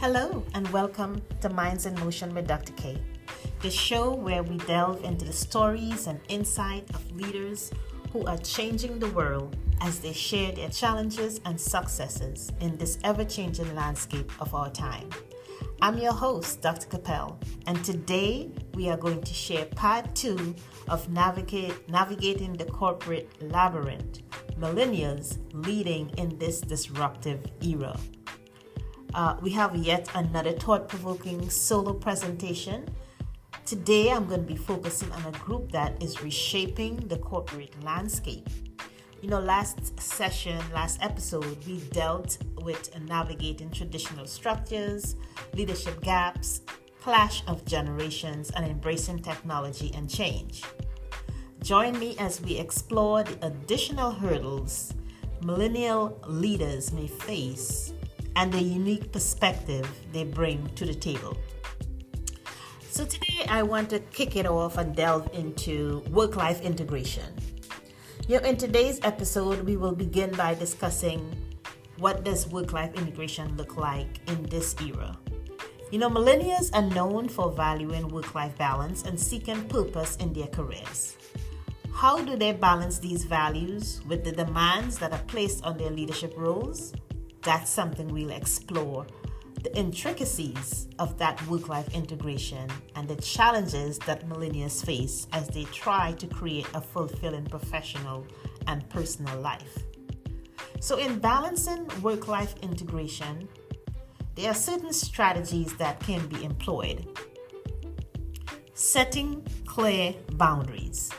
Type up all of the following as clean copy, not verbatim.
Hello and welcome to Minds in Motion with Dr. K, the show where we delve into the stories and insight of leaders who are changing the world as they share their challenges and successes in this ever-changing landscape of our time. I'm your host, Dr. Capel, and today we are going to share part 2 of navigating the corporate labyrinth, Millennials leading in this disruptive era. We have yet another thought-provoking solo presentation. Today, I'm going to be focusing on a group that is reshaping the corporate landscape. Last episode, we dealt with navigating traditional structures, leadership gaps, clash of generations, and embracing technology and change. Join me as we explore the additional hurdles millennial leaders may face and the unique perspective they bring to the table. So today I want to kick it off and delve into work-life integration. In today's episode, we will begin by discussing what does work-life integration look like in this era. Millennials are known for valuing work-life balance and seeking purpose in their careers. How do they balance these values with the demands that are placed on their leadership roles? That's something we'll explore, the intricacies of that work-life integration and the challenges that millennials face as they try to create a fulfilling professional and personal life. So in balancing work-life integration, there are certain strategies that can be employed. Setting clear boundaries.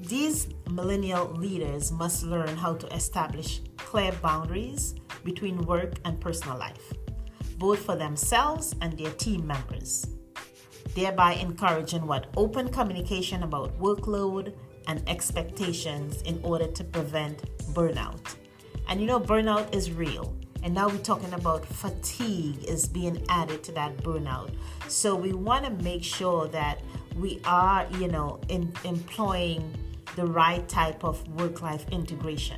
These millennial leaders must learn how to establish clear boundaries between work and personal life, both for themselves and their team members, thereby encouraging open communication about workload and expectations in order to prevent burnout. And burnout is real. And now we're talking about fatigue is being added to that burnout. So we want to make sure that we are, employing the right type of work-life integration.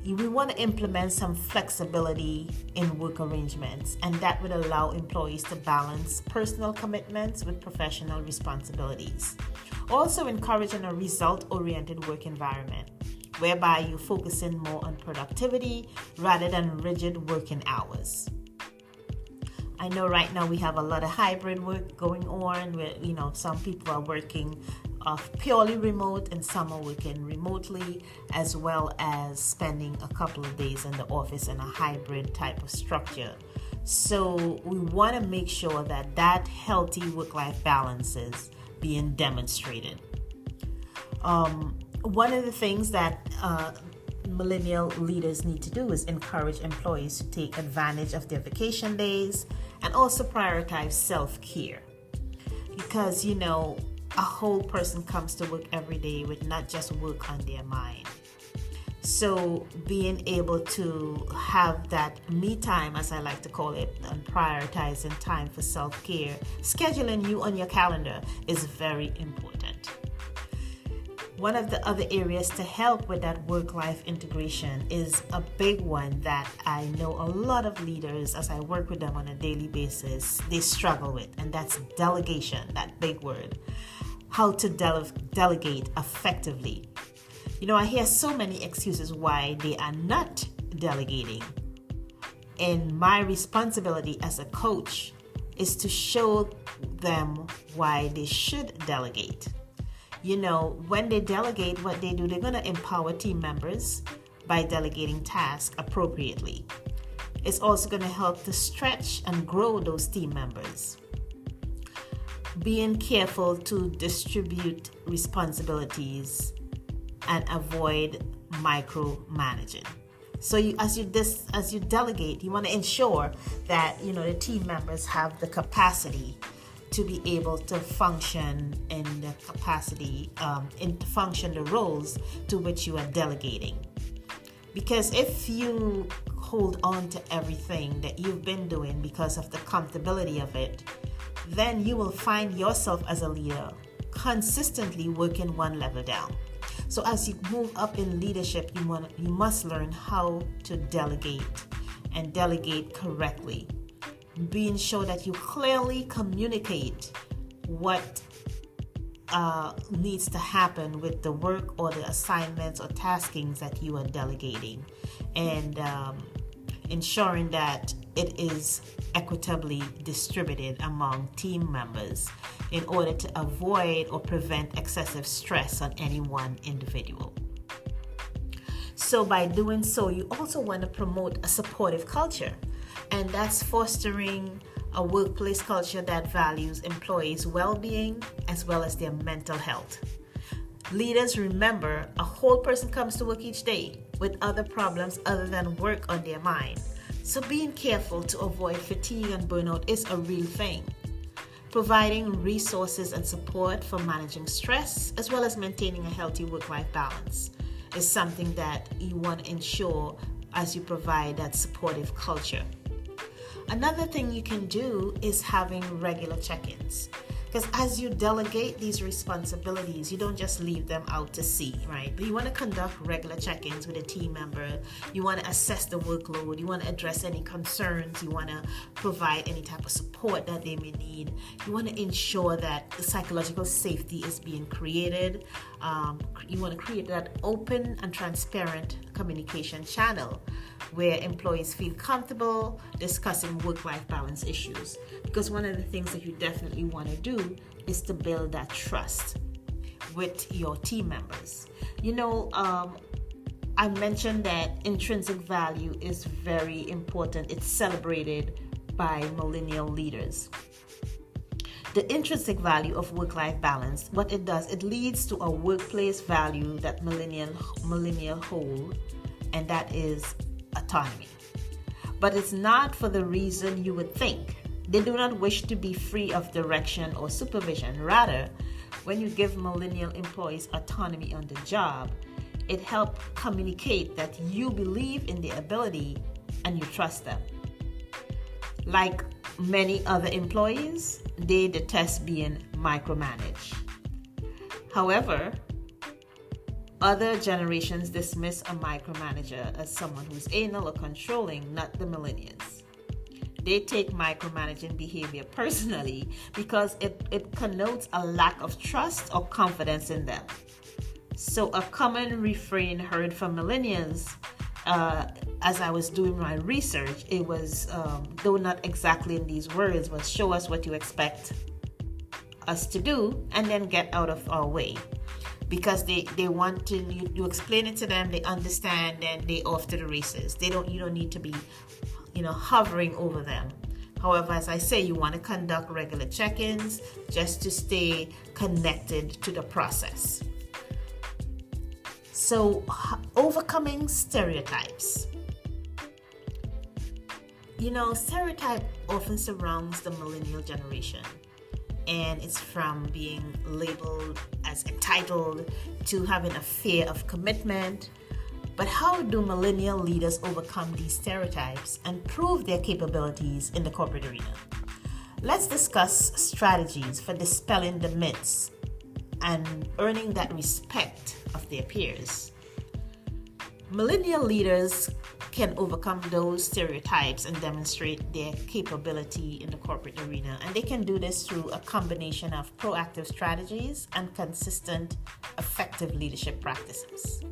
We want to implement some flexibility in work arrangements, and that would allow employees to balance personal commitments with professional responsibilities. Also encouraging a result-oriented work environment, whereby you're focusing more on productivity rather than rigid working hours. I know right now we have a lot of hybrid work going on where, some people are working purely remote and some are working remotely, as well as spending a couple of days in the office in a hybrid type of structure. So we want to make sure that healthy work-life balance is being demonstrated. One of the things that millennial leaders need to do is encourage employees to take advantage of their vacation days and also prioritize self-care. Because, a whole person comes to work every day with not just work on their mind. So being able to have that me time, as I like to call it, and prioritizing time for self-care, scheduling you on your calendar is very important. One of the other areas to help with that work-life integration is a big one that I know a lot of leaders, as I work with them on a daily basis, they struggle with, and that's delegation, that big word. How to delegate effectively. I hear so many excuses why they are not delegating. And my responsibility as a coach is to show them why they should delegate. When they delegate, what they do, they're going to empower team members by delegating tasks appropriately. It's also going to help to stretch and grow those team members. Being careful to distribute responsibilities and avoid micromanaging. So as you delegate, you want to ensure that the team members have the capacity to be able to function in the capacity, to function the roles to which you are delegating. Because if you hold on to everything that you've been doing because of the comfortability of it, then you will find yourself as a leader consistently working one level down. So as you move up in leadership, you must learn how to delegate and delegate correctly. Being sure that you clearly communicate what needs to happen with the work or the assignments or taskings that you are delegating, and ensuring that it is equitably distributed among team members in order to avoid or prevent excessive stress on any one individual. So by doing so, you also want to promote a supportive culture, and that's fostering a workplace culture that values employees' well-being as well as their mental health. Leaders, remember, a whole person comes to work each day with other problems other than work on their mind. So being careful to avoid fatigue and burnout is a real thing. Providing resources and support for managing stress as well as maintaining a healthy work-life balance is something that you want to ensure as you provide that supportive culture. Another thing you can do is having regular check-ins. Because as you delegate these responsibilities, you don't just leave them out to sea, right? But you want to conduct regular check-ins with a team member. You want to assess the workload. You want to address any concerns. You want to provide any type of support that they may need. You want to ensure that the psychological safety is being created. You want to create that open and transparent communication channel where employees feel comfortable discussing work-life balance issues. Because one of the things that you definitely want to do is to build that trust with your team members. I mentioned that intrinsic value is very important. It's celebrated by millennial leaders. The intrinsic value of work-life balance, what it does, it leads to a workplace value that millennial hold, and that is autonomy. But it's not for the reason you would think. They do not wish to be free of direction or supervision. Rather, when you give millennial employees autonomy on the job, it helps communicate that you believe in their ability and you trust them. Like many other employees, they detest being micromanaged. However, other generations dismiss a micromanager as someone who's anal or controlling, not the millennials. They take micromanaging behavior personally because it connotes a lack of trust or confidence in them. So a common refrain heard from millennials, as I was doing my research, it was, though not exactly in these words, was show us what you expect us to do and then get out of our way. Because they want to, you explain it to them, they understand, then they off to the races. You don't need to be, hovering over them. However, as I say, you want to conduct regular check-ins just to stay connected to the process. So, overcoming stereotypes. Stereotype often surrounds the millennial generation. And it's from being labeled as entitled to having a fear of commitment. But how do millennial leaders overcome these stereotypes and prove their capabilities in the corporate arena? Let's discuss strategies for dispelling the myths and earning that respect of their peers. Millennial leaders can overcome those stereotypes and demonstrate their capability in the corporate arena. And they can do this through a combination of proactive strategies and consistent, effective leadership practices.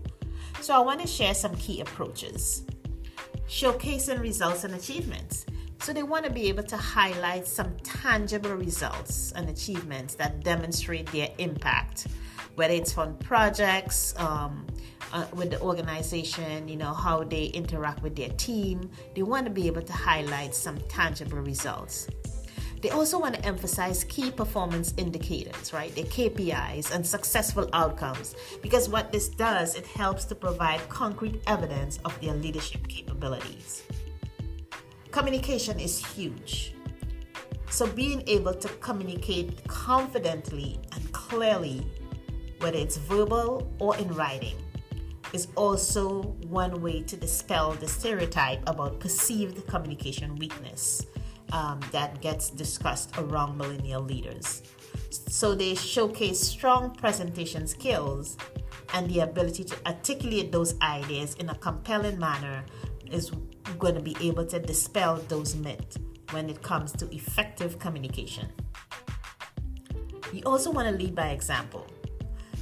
So I want to share some key approaches. Showcasing results and achievements. So they want to be able to highlight some tangible results and achievements that demonstrate their impact, whether it's on projects, with the organization, how they interact with their team. They want to be able to highlight some tangible results. They also want to emphasize key performance indicators, right? Their KPIs and successful outcomes, because what this does, it helps to provide concrete evidence of their leadership capabilities. Communication is huge. So being able to communicate confidently and clearly, whether it's verbal or in writing, is also one way to dispel the stereotype about perceived communication weakness that gets discussed around millennial leaders. So they showcase strong presentation skills and the ability to articulate those ideas in a compelling manner is going to be able to dispel those myths when it comes to effective communication. You also want to lead by example.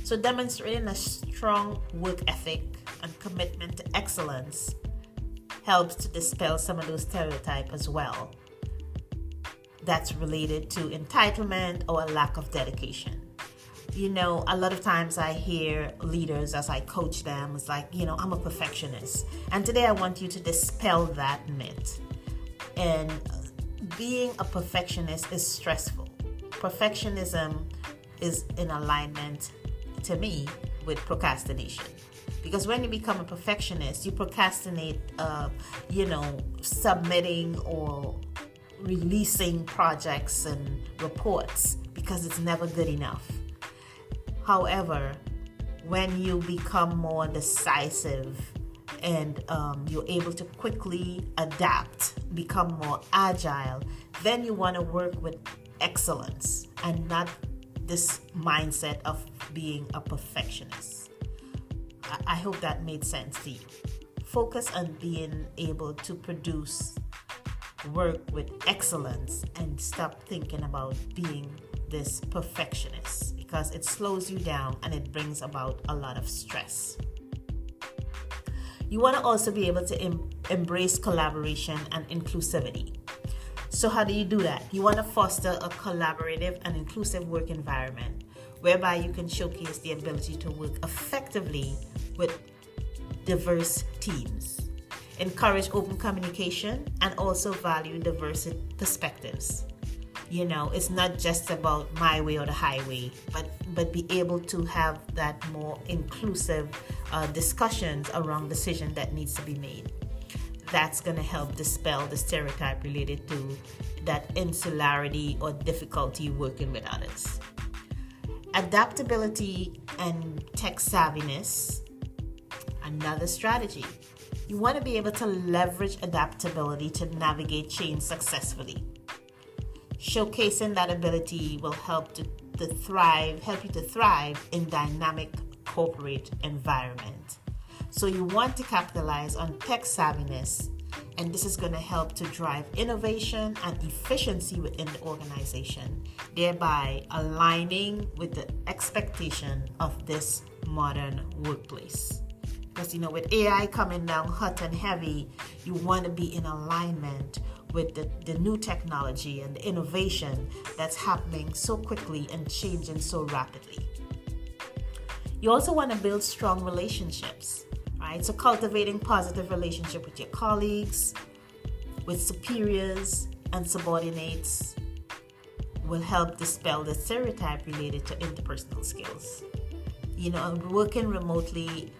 So demonstrating a strong work ethic and commitment to excellence helps to dispel some of those stereotypes as well. That's related to entitlement or a lack of dedication. You know, a lot of times I hear leaders as I coach them, it's like, I'm a perfectionist. And today I want you to dispel that myth. And being a perfectionist is stressful. Perfectionism is in alignment, to me, with procrastination. Because when you become a perfectionist, you procrastinate, submitting or releasing projects and reports because it's never good enough. However, when you become more decisive and you're able to quickly adapt, become more agile, then you want to work with excellence and not this mindset of being a perfectionist. I hope that made sense to you. Focus on being able to produce work with excellence and stop thinking about being this perfectionist, because it slows you down and it brings about a lot of stress. You want to also be able to embrace collaboration and inclusivity. So how do you do that? You want to foster a collaborative and inclusive work environment whereby you can showcase the ability to work effectively with diverse teams. Encourage open communication and also value diverse perspectives. It's not just about my way or the highway, but be able to have that more inclusive discussions around decision that needs to be made. That's going to help dispel the stereotype related to that insularity or difficulty working with others. Adaptability and tech savviness, another strategy. You want to be able to leverage adaptability to navigate change successfully. Showcasing that ability will help you to thrive in dynamic corporate environment. So you want to capitalize on tech savviness, and this is going to help to drive innovation and efficiency within the organization, thereby aligning with the expectation of this modern workplace. Because, with AI coming down hot and heavy, you want to be in alignment with the new technology and the innovation that's happening so quickly and changing so rapidly. You also want to build strong relationships, right? So cultivating positive relationship with your colleagues, with superiors and subordinates will help dispel the stereotype related to interpersonal skills. Working remotely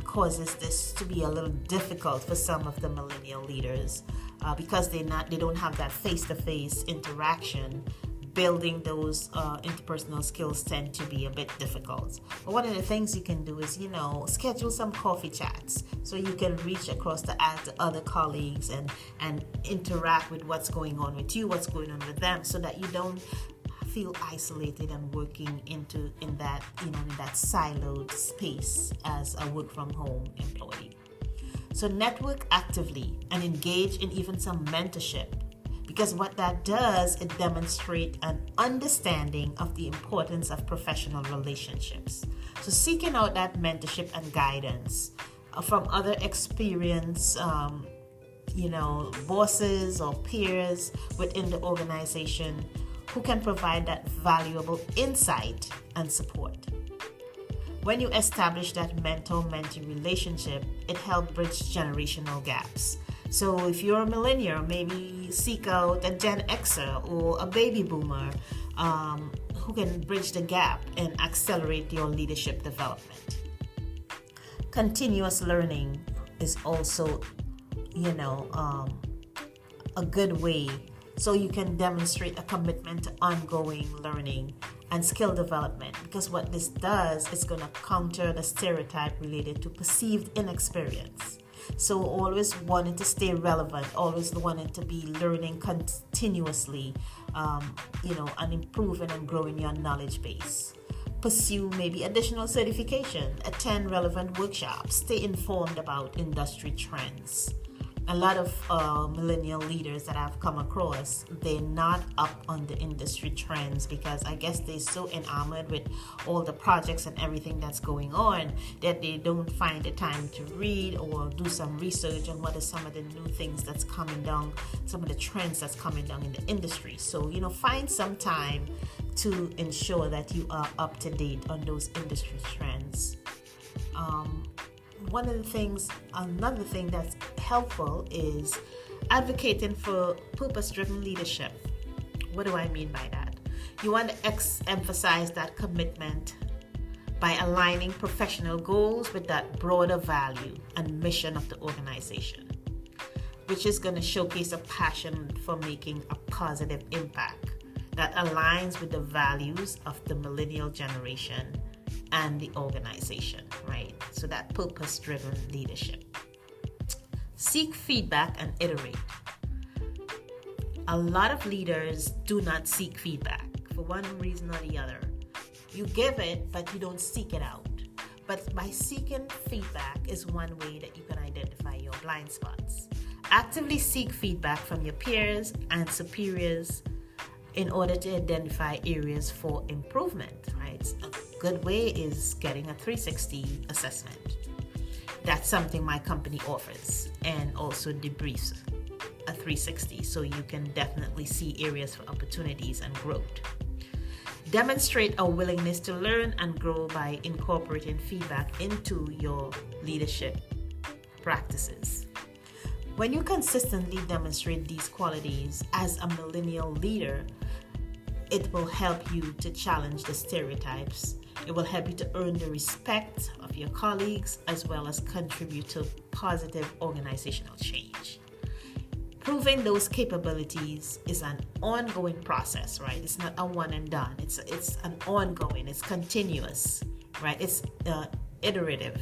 causes this to be a little difficult for some of the millennial leaders because they don't have that face-to-face interaction. Building those interpersonal skills tend to be a bit difficult. But one of the things you can do is, schedule some coffee chats so you can reach across the other colleagues and interact with what's going on with you, what's going on with them, so that you don't feel isolated and working in that siloed space as a work from home employee. So network actively and engage in even some mentorship, because what that does, it demonstrates an understanding of the importance of professional relationships. So seeking out that mentorship and guidance from other experienced bosses or peers within the organization who can provide that valuable insight and support. When you establish that mentor-mentee relationship, it helps bridge generational gaps. So if you're a millennial, maybe seek out a Gen Xer or a baby boomer who can bridge the gap and accelerate your leadership development. Continuous learning is also, a good way, so you can demonstrate a commitment to ongoing learning and skill development, because what this does is going to counter the stereotype related to perceived inexperience. So always wanting to stay relevant, always wanting to be learning continuously, and improving and growing your knowledge base. Pursue maybe additional certification, attend relevant workshops, stay informed about industry trends. a lot of millennial leaders that I've come across, they're not up on the industry trends because I guess they're so enamored with all the projects and everything that's going on that they don't find the time to read or do some research on what are some of the new things that's coming down, some of the trends that's coming down in the industry. So, find some time to ensure that you are up to date on those industry trends. Another thing that's helpful is advocating for purpose-driven leadership. What do I mean by that? You want to emphasize that commitment by aligning professional goals with that broader value and mission of the organization, which is going to showcase a passion for making a positive impact that aligns with the values of the millennial generation and the organization, right? So that purpose-driven leadership. Seek feedback and iterate. A lot of leaders do not seek feedback for one reason or the other. You give it, but you don't seek it out. But by seeking feedback is one way that you can identify your blind spots. Actively seek feedback from your peers and superiors in order to identify areas for improvement, right? A good way is getting a 360 assessment. That's something my company offers, and also debriefs a 360, so you can definitely see areas for opportunities and growth. Demonstrate a willingness to learn and grow by incorporating feedback into your leadership practices. When you consistently demonstrate these qualities as a millennial leader, it will help you to challenge the stereotypes. It will help you to earn the respect of your colleagues as well as contribute to positive organizational change. Proving those capabilities is an ongoing process, right? It's not a one and done. It's an ongoing, it's continuous, right? It's iterative.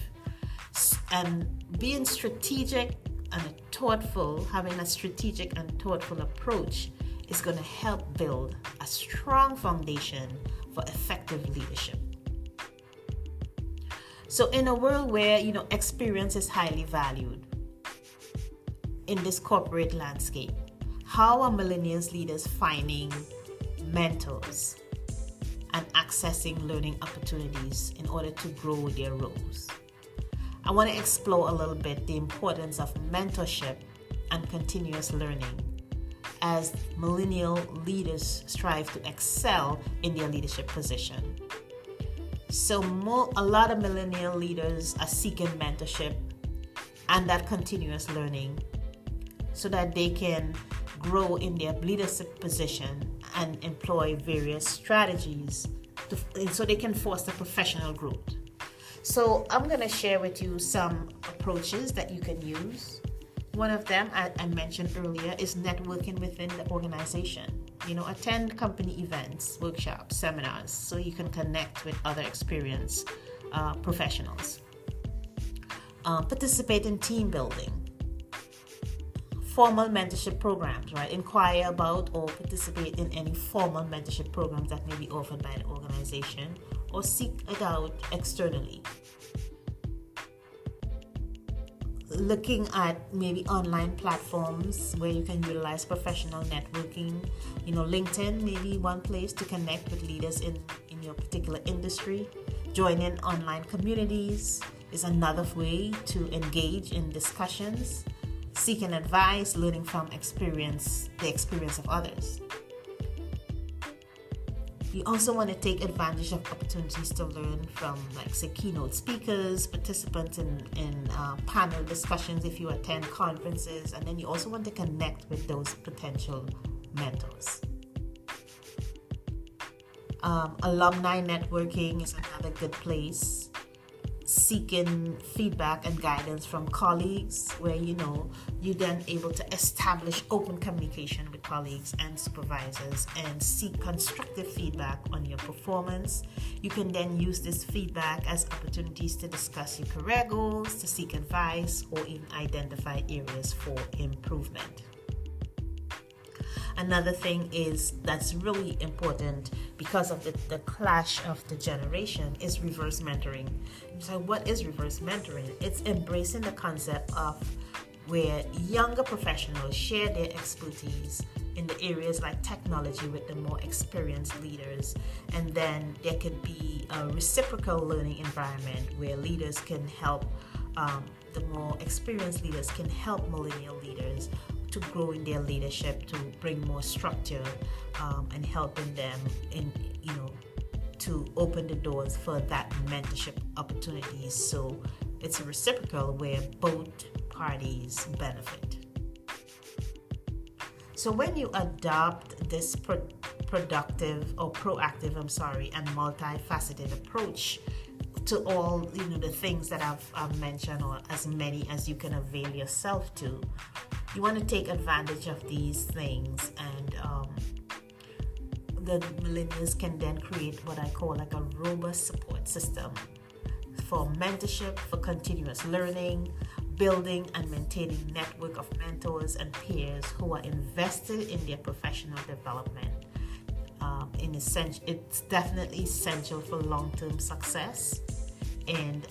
And being strategic and thoughtful, having a strategic and thoughtful approach is going to help build a strong foundation for effective leadership. So in a world where, experience is highly valued in this corporate landscape, how are millennials leaders finding mentors and accessing learning opportunities in order to grow their roles? I want to explore a little bit the importance of mentorship and continuous learning as millennial leaders strive to excel in their leadership position. So a lot of millennial leaders are seeking mentorship and that continuous learning so that they can grow in their leadership position and employ various strategies so they can foster professional growth. So I'm going to share with you some approaches that you can use. One of them, I mentioned earlier, is networking within the organization. Attend company events, workshops, seminars, so you can connect with other experienced professionals. Participate in team building. Formal mentorship programs, right? Inquire about or participate in any formal mentorship programs that may be offered by the organization, or seek it out externally. Looking at maybe online platforms where you can utilize professional networking. LinkedIn may be one place to connect with leaders in your particular industry. Joining online communities is another way to engage in discussions. Seeking advice, learning from the experience of others. You also want to take advantage of opportunities to learn from, keynote speakers, participants in panel discussions if you attend conferences, and then you also want to connect with those potential mentors. Alumni networking is another good place. Seeking feedback and guidance from colleagues, where you then able to establish open communication with colleagues and supervisors and seek constructive feedback on your performance. You can then use this feedback as opportunities to discuss your career goals, to seek advice, or even identify areas for improvement. Another thing that's really important because of the clash of the generation is reverse mentoring. So what is reverse mentoring? It's embracing the concept of where younger professionals share their expertise in the areas like technology with the more experienced leaders. And then there could be a reciprocal learning environment where leaders can help, the more experienced leaders can help millennial leaders to grow in their leadership, to bring more structure, and helping them to open the doors for that mentorship opportunities. So it's a reciprocal where both parties benefit. So when you adopt this proactive and multifaceted approach to all the things that I've mentioned, or as many as you can avail yourself to, you want to take advantage of these things, and the millennials can then create what I call like a robust support system for mentorship, for continuous learning, building and maintaining network of mentors and peers who are invested in their professional development. It's definitely essential for long-term success and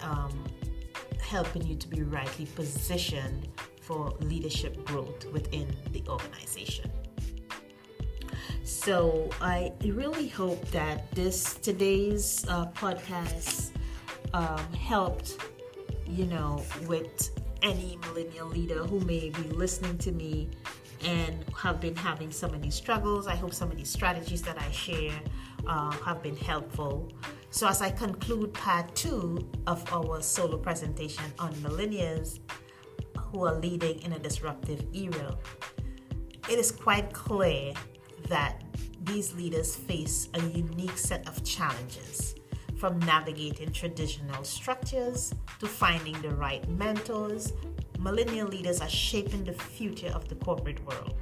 helping you to be rightly positioned for leadership growth within the organization. So I really hope that today's podcast helped, with any millennial leader who may be listening to me and have been having some of these struggles. I hope some of these strategies that I share have been helpful. So as I conclude part 2 of our solo presentation on millennials who are leading in a disruptive era, it is quite clear that these leaders face a unique set of challenges, from navigating traditional structures to finding the right mentors. Millennial leaders are shaping the future of the corporate world.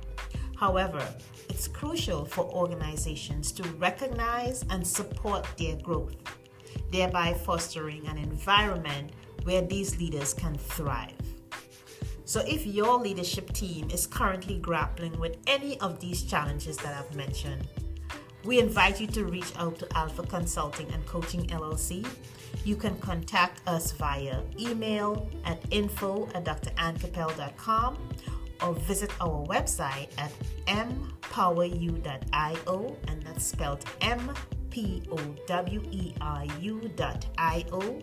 However, it's crucial for organizations to recognize and support their growth, thereby fostering an environment where these leaders can thrive. So if your leadership team is currently grappling with any of these challenges that I've mentioned, we invite you to reach out to Alpha Consulting and Coaching LLC. You can contact us via email at info@drannecapel.com or visit our website at mpoweryou.io, and that's spelled MPOWERU.io.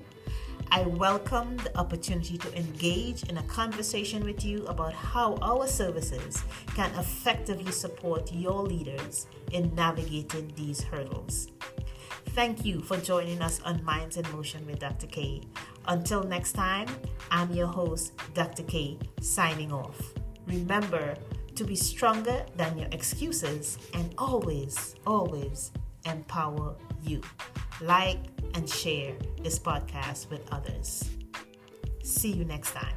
I welcome the opportunity to engage in a conversation with you about how our services can effectively support your leaders in navigating these hurdles. Thank you for joining us on Minds in Motion with Dr. K. Until next time, I'm your host, Dr. K, signing off. Remember to be stronger than your excuses and always, always empower you. Like and share this podcast with others. See you next time.